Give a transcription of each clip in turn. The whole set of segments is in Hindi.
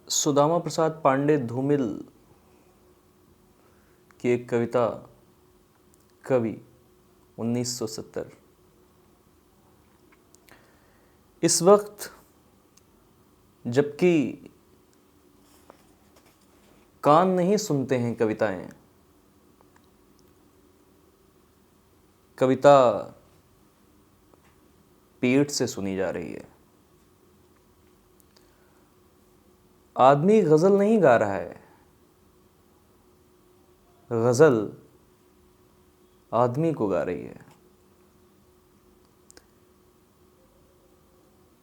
सुदामा प्रसाद पांडे धूमिल की एक कविता कवि 1970। इस वक्त जबकि कान नहीं सुनते हैं कविताएं, कविता पेट से सुनी जा रही है। आदमी गजल नहीं गा रहा है, गजल आदमी को गा रही है।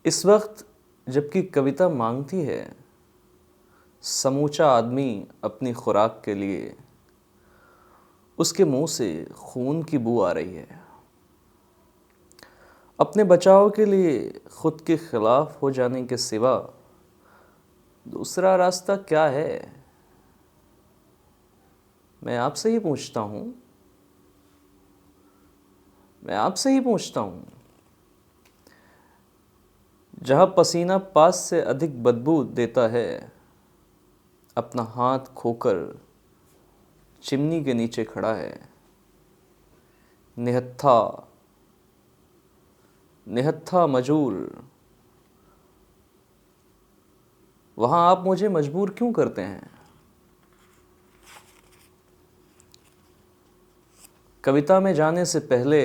इस वक्त जबकि कविता मांगती है, समूचा आदमी अपनी खुराक के लिए उसके मुंह से खून की बू आ रही है। अपने बचाव के लिए खुद के खिलाफ हो जाने के सिवा दूसरा रास्ता क्या है? मैं आपसे ही पूछता हूं, मैं आपसे ही पूछता हूं। जहां पसीना पास से अधिक बदबू देता है, अपना हाथ खोकर चिमनी के नीचे खड़ा है। निहत्था निहत्था मजूर, वहां आप मुझे मजबूर क्यों करते हैं? कविता में जाने से पहले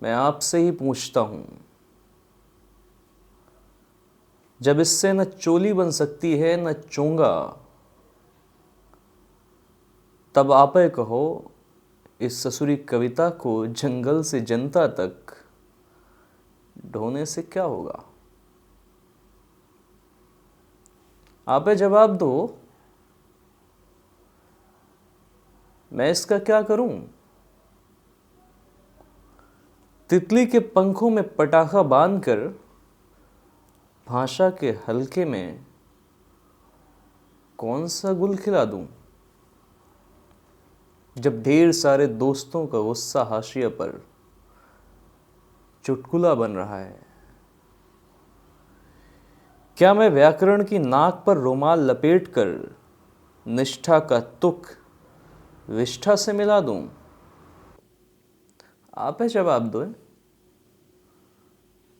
मैं आपसे ही पूछता हूं, जब इससे न चोली बन सकती है न चोंगा, तब आपे कहो इस ससुरी कविता को जंगल से जनता तक ढोने से क्या होगा? आपे जवाब दो, मैं इसका क्या करूं? तितली के पंखों में पटाखा बांधकर भाषा के हल्के में कौन सा गुल खिला दूं? जब ढेर सारे दोस्तों का गुस्सा हाशिया पर चुटकुला बन रहा है, क्या मैं व्याकरण की नाक पर रुमाल लपेटकर निष्ठा का तुक विष्ठा से मिला दूं? आप है जवाब दो।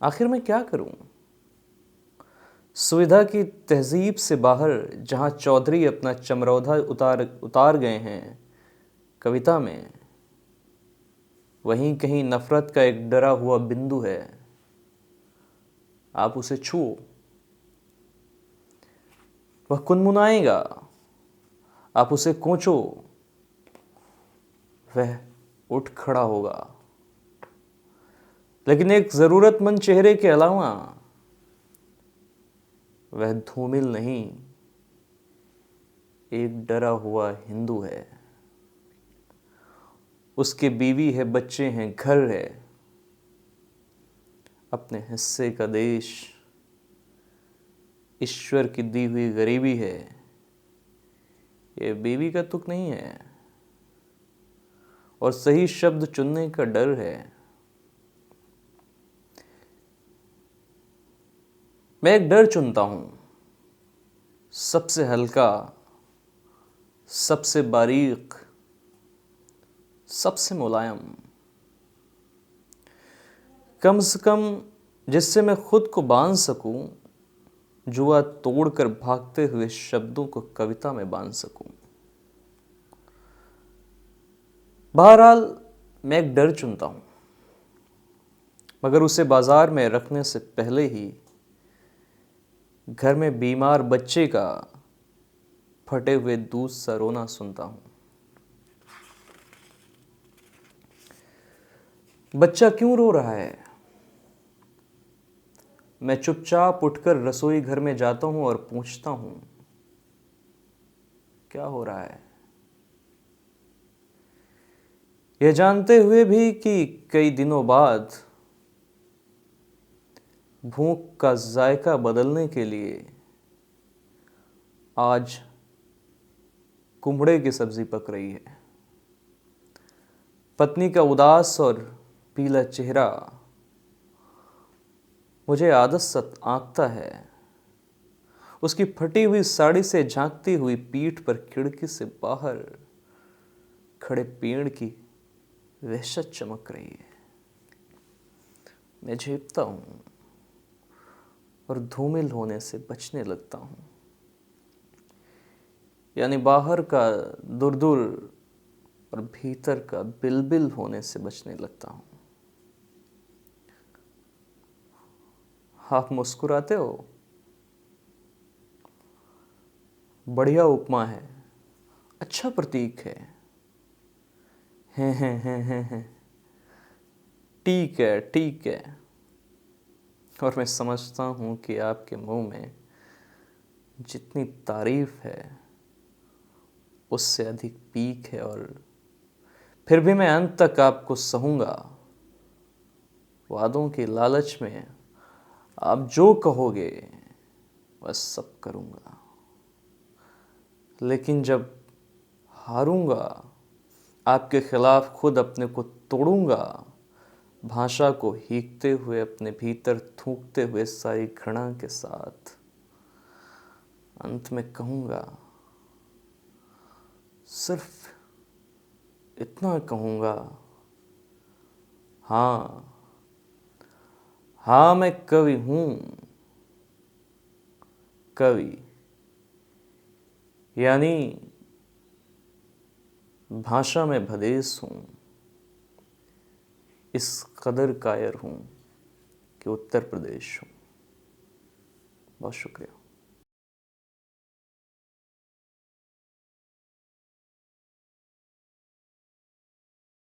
आखिर मैं क्या करूं? सुविधा की तहजीब से बाहर जहां चौधरी अपना चमरौधा उतार गए हैं कविता में, वहीं कहीं नफरत का एक डरा हुआ बिंदु है। आप उसे छुओ, वह कुनमुनाएगा। आप उसे कोंचो, वह उठ खड़ा होगा। लेकिन एक जरूरतमंद चेहरे के अलावा वह धूमिल नहीं, एक डरा हुआ हिंदू है। उसके बीवी है, बच्चे हैं, घर है, अपने हिस्से का देश, ईश्वर की दी हुई गरीबी है। ये बीवी का तुक नहीं है, और सही शब्द चुनने का डर है। मैं एक डर चुनता हूं, सबसे हल्का, सबसे बारीक, सबसे मुलायम, कम से कम जिससे मैं खुद को बांध सकूं, जुआ तोड़कर भागते हुए शब्दों को कविता में बांध सकूं। बहरहाल मैं एक डर चुनता हूं, मगर उसे बाजार में रखने से पहले ही घर में बीमार बच्चे का फटे हुए दूध सा रोना सुनता हूं। बच्चा क्यों रो रहा है? मैं चुपचाप उठकर रसोई घर में जाता हूं और पूछता हूं, क्या हो रहा है? यह जानते हुए भी कि कई दिनों बाद भूख का जायका बदलने के लिए आज कुम्हड़े की सब्जी पक रही है। पत्नी का उदास और पीला चेहरा मुझे आदत सत आंकता है। उसकी फटी हुई साड़ी से झांकती हुई पीठ पर खिड़की से बाहर खड़े पेड़ की वहशत चमक रही है। मैं झेपता हूं और धूमिल होने से बचने लगता हूं। यानी बाहर का दूर दूर और भीतर का बिलबिल होने से बचने लगता हूं। आप मुस्कुराते हो? बढ़िया उपमा है, अच्छा प्रतीक है। हैं। ठीक है, ठीक है। और मैं समझता हूं कि आपके मुंह में जितनी तारीफ है उससे अधिक पीक है, और फिर भी मैं अंत तक आपको सहूंगा। वादों के लालच में आप जो कहोगे बस सब करूंगा। लेकिन जब हारूंगा, आपके खिलाफ खुद अपने को तोड़ूंगा, भाषा को हीकते हुए अपने भीतर थूकते हुए सारी घृणा के साथ अंत में कहूंगा, सिर्फ इतना कहूंगा, हाँ हाँ मैं कवि हूं। कवि यानी भाषा में भदेस हूं। इस कदर कायर हूं कि उत्तर प्रदेश हूं। बहुत शुक्रिया।